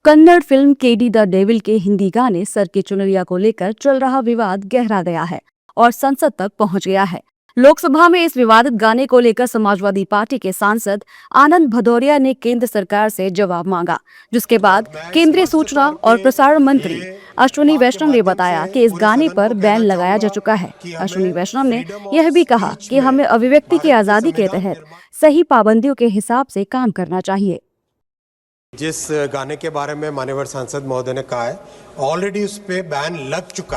Kannada film KD the devil के हिंदी गाने sir की चुनरिया को लेकर चल रहा विवाद गहरा गया है और संसद तक पहुंच गया है। लोकसभा में इस विवादित गाने को लेकर समाजवादी पार्टी के सांसद आनंद भदौरिया ने केंद्र सरकार से जवाब मांगा, जिसके बाद केंद्रीय सूचना और प्रसारण मंत्री अश्विनी वैष्णव ने बताया कि इस गाने पर बैन लगाया जा चुका है। अश्विनी वैष्णव ने यह भी कहा कि हमें अभिव्यक्ति की आजादी के तहत सही पाबंदियों के हिसाब से काम करना चाहिए। जिस गाने के बारे में माननीय सांसद महोदय ने कहा है, ऑलरेडी उस पे बैन लग चुका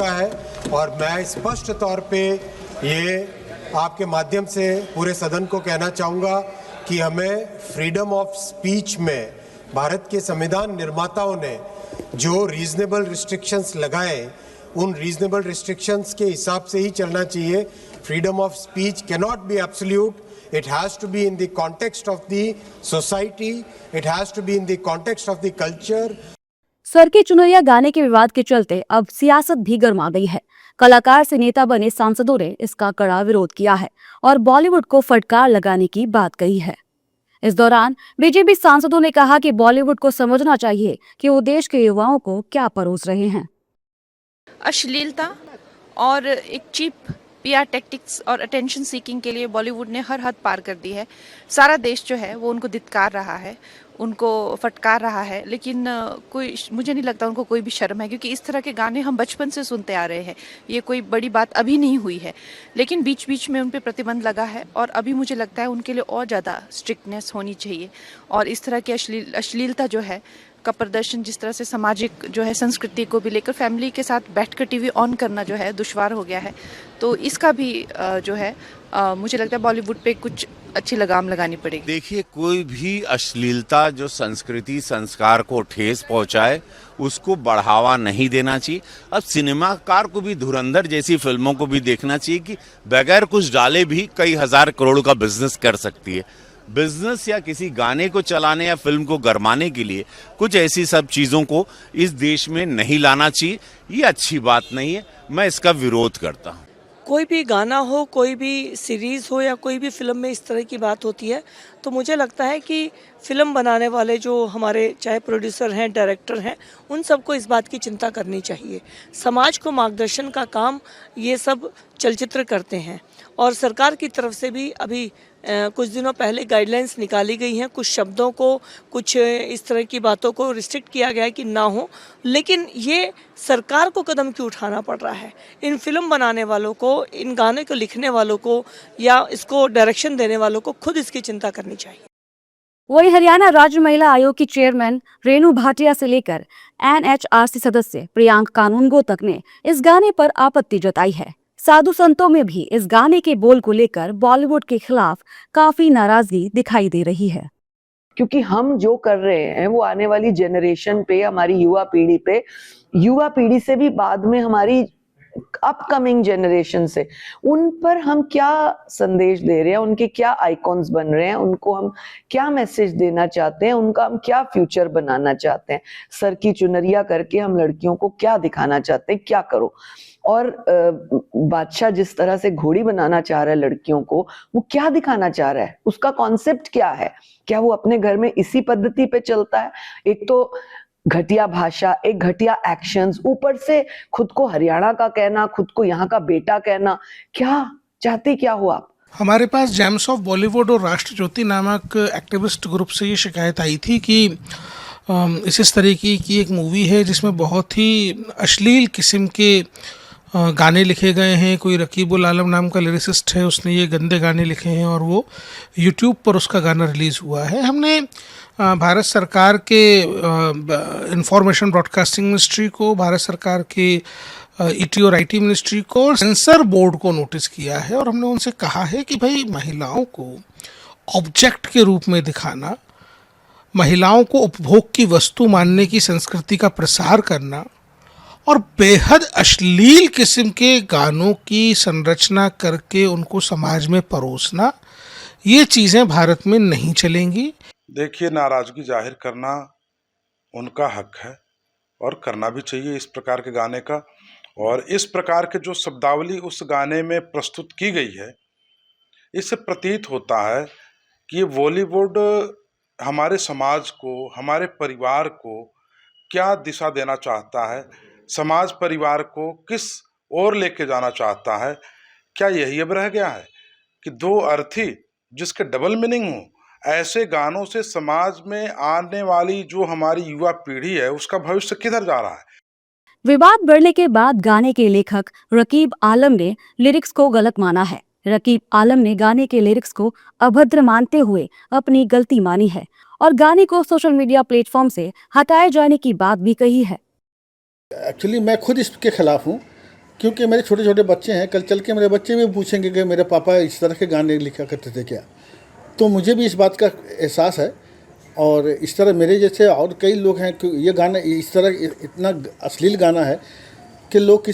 है, और मैं स्पष्ट तौर पे ये आपके माध्यम से पूरे सदन को कहना चाहूँगा कि हमें फ्रीडम ऑफ स्पीच में भारत के संविधान निर्माताओं ने जो रीजनेबल रिस्ट्रिक्शंस लगाए, उन रीजनेबल रिस्ट्रिक्शंस के हिसाब से ही चलना चाहिए। Freedom of speech cannot be absolute. It has to be in the context of the society. It has to be in the context of the culture. Sir की चुनरिया गाने के विवाद के चलते अब सियासत भी गर्मा गई है। कलाकार से नेता बने सांसदों ने इसका कड़ा विरोध किया है और बॉलीवुड को फटकार लगाने की बात कही है। इस दौरान बीजेपी सांसदों ने कहा कि बॉलीवुड को समझना चाहिए कि वो देश के युवाओं को क्या परोस रहे हैं। अश्लीलता और एक चीप पीआर टैक्टिक्स और अटेंशन सीकिंग के लिए बॉलीवुड ने हर हद पार कर दी है। सारा देश जो है वो उनको धिक्कार रहा है, उनको फटकार रहा है, लेकिन कोई, मुझे नहीं लगता उनको कोई भी शर्म है, क्योंकि इस तरह के गाने हम बचपन से सुनते आ रहे हैं। ये कोई बड़ी बात अभी नहीं हुई है, लेकिन बीच बीच में उन पे प्रतिबंध लगा है और अभी मुझे लगता है उनके लिए और ज़्यादा स्ट्रिक्टनेस होनी चाहिए। और इस तरह की अश्लीलता जो है का प्रदर्शन, जिस तरह से सामाजिक जो है संस्कृति को भी लेकर फैमिली के साथ बैठकर टीवी ऑन करना जो है दुश्वार हो गया है, तो इसका भी जो है मुझे लगता है बॉलीवुड पे कुछ अच्छी लगाम लगानी पड़ेगी। देखिए, कोई भी अश्लीलता जो संस्कृति संस्कार को ठेस पहुंचाए उसको बढ़ावा नहीं देना चाहिए। अब सिनेमाकार को भी धुरंधर जैसी फिल्मों को भी देखना चाहिए कि बगैर कुछ डाले भी कई हजार करोड़ का बिजनेस कर सकती है। बिजनेस या किसी गाने को चलाने या फिल्म को गरमाने के लिए कुछ ऐसी सब चीजों को इस देश में नहीं लाना चाहिए। ये अच्छी बात नहीं है, मैं इसका विरोध करता हूँ। कोई भी गाना हो, कोई भी सीरीज़ हो या कोई भी फिल्म में इस तरह की बात होती है, तो मुझे लगता है कि फिल्म बनाने वाले जो हमारे चाहे प्रोड्यूसर हैं, डायरेक्टर हैं, उन सबको इस बात की चिंता करनी चाहिए। समाज को मार्गदर्शन का काम ये सब चलचित्र करते हैं और सरकार की तरफ से भी अभी कुछ दिनों पहले गाइडलाइंस निकाली गई हैं। कुछ शब्दों को, कुछ इस तरह की बातों को रिस्ट्रिक्ट किया गया है कि ना हो, लेकिन ये सरकार को कदम क्यों उठाना पड़ रहा है? इन फिल्म बनाने वालों को, इन गाने को लिखने वालों को या इसको डायरेक्शन देने वालों को खुद इसकी चिंता करनी चाहिए। वही हरियाणा राज्य महिला आयोग की चेयरमैन रेणु भाटिया से लेकर एनएचआरसी सदस्य प्रियांक कानूनगो तक ने इस गाने पर आपत्ति जताई है। साधु संतों में भी इस गाने के बोल को लेकर बॉलीवुड के खिलाफ काफी नाराजगी दिखाई दे रही है, क्योंकि हम जो कर रहे हैं वो आने वाली जनरेशन पे, हमारी युवा पीढ़ी से भी बाद में हमारी अपकमिंग जनरेशन से, उन पर हम क्या संदेश दे रहे हैं, उनके क्या आइकॉन्स बन रहे हैं, उनको हम क्या मैसेज देना चाहते हैं, उनका हम क्या फ्यूचर बनाना चाहते हैं, सर की चुनरिया करके हम लड़कियों को क्या दिखाना चाहते हैं, क्या करो। और बादशाह जिस तरह से घोड़ी बनाना चाह रहा है लड़कियों को, वो क्या दिखाना चाह रहा है, उसका कॉन्सेप्ट क्या है? क्या वो अपने घर में इसी पद्धति पे चलता है? एक तो घटिया भाषा, एक घटिया एक्शंस, ऊपर से खुद को हरियाणा का कहना, खुद को यहाँ का बेटा कहना, क्या चाहते क्या हो आप? हमारे पास जेम्स ऑफ बॉलीवुड और राष्ट्र ज्योति नामक एक्टिविस्ट ग्रुप से ये शिकायत आई थी कि इस तरीके की एक मूवी है जिसमें बहुत ही अश्लील किस्म के गाने लिखे गए हैं। कोई रकीबुल आलम नाम का लिरिसिस्ट है, उसने ये गंदे गाने लिखे हैं और वो यूट्यूब पर उसका गाना रिलीज़ हुआ है। हमने भारत सरकार के इंफॉर्मेशन ब्रॉडकास्टिंग मिनिस्ट्री को, भारत सरकार के ईटी और आईटी मिनिस्ट्री को और सेंसर बोर्ड को नोटिस किया है और हमने उनसे कहा है कि भाई, महिलाओं को ऑब्जेक्ट के रूप में दिखाना, महिलाओं को उपभोग की वस्तु मानने की संस्कृति का प्रसार करना और बेहद अश्लील किस्म के गानों की संरचना करके उनको समाज में परोसना, ये चीज़ें भारत में नहीं चलेंगी। देखिए, नाराज़गी जाहिर करना उनका हक है और करना भी चाहिए इस प्रकार के गाने का। और इस प्रकार के जो शब्दावली उस गाने में प्रस्तुत की गई है, इससे प्रतीत होता है कि ये बॉलीवुड हमारे समाज को, हमारे परिवार को क्या दिशा देना चाहता है, समाज परिवार को किस ओर लेके जाना चाहता है। क्या यही अब रह गया है कि दो अर्थी जिसके डबल मीनिंग हो? ऐसे गानों से समाज में आने वाली जो हमारी युवा पीढ़ी है उसका भविष्य किधर जा रहा है? विवाद बढ़ने के बाद गाने के लेखक रकीब आलम ने लिरिक्स को गलत माना है। रकीब आलम ने गाने के लिरिक्स को अभद्र मानते हुए अपनी गलती मानी है और गाने को सोशल मीडिया प्लेटफॉर्म से हटाए जाने की बात भी कही है। एक्चुअली मैं खुद इसके खिलाफ हूँ, क्योंकि मेरे छोटे छोटे बच्चे हैं। कल चल के मेरे बच्चे भी पूछेंगे कि मेरे पापा इस तरह के गाने लिखा करते थे क्या। तो मुझे भी इस बात का एहसास है, और इस तरह मेरे जैसे और कई लोग हैं कि ये गाना इस तरह इतना अश्लील गाना है कि लोग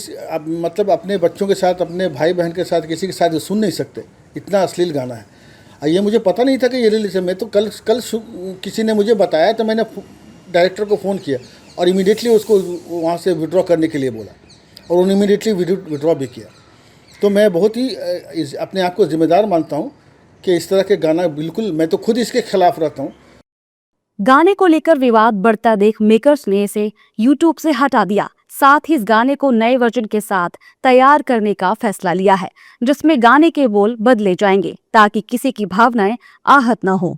मतलब अपने बच्चों के साथ, अपने भाई बहन के साथ, किसी के साथ ये सुन नहीं सकते। इतना अश्लील गाना है। ये मुझे पता नहीं था कि ये रिलीज है। मैं तो कल किसी ने मुझे बताया तो मैंने डायरेक्टर को फ़ोन किया और इमीडिएटली उसको वहाँ से विड्रॉ करने के लिए बोला, और उन्होंने इमीडिएटली विड्रॉ भी किया। तो मैं बहुत ही अपने आप को जिम्मेदार मानता हूँ कि इस तरह के गाना बिल्कुल, मैं तो खुद इसके खिलाफ रहता हूँ। गाने को लेकर विवाद बढ़ता देख मेकर्स ने इसे YouTube से हटा दिया। साथ ही इस गाने को नए वर्जन के साथ तैयार करने का फैसला लिया है, जिसमें गाने के बोल बदले जाएंगे ताकि किसी की भावनाएं आहत न हो।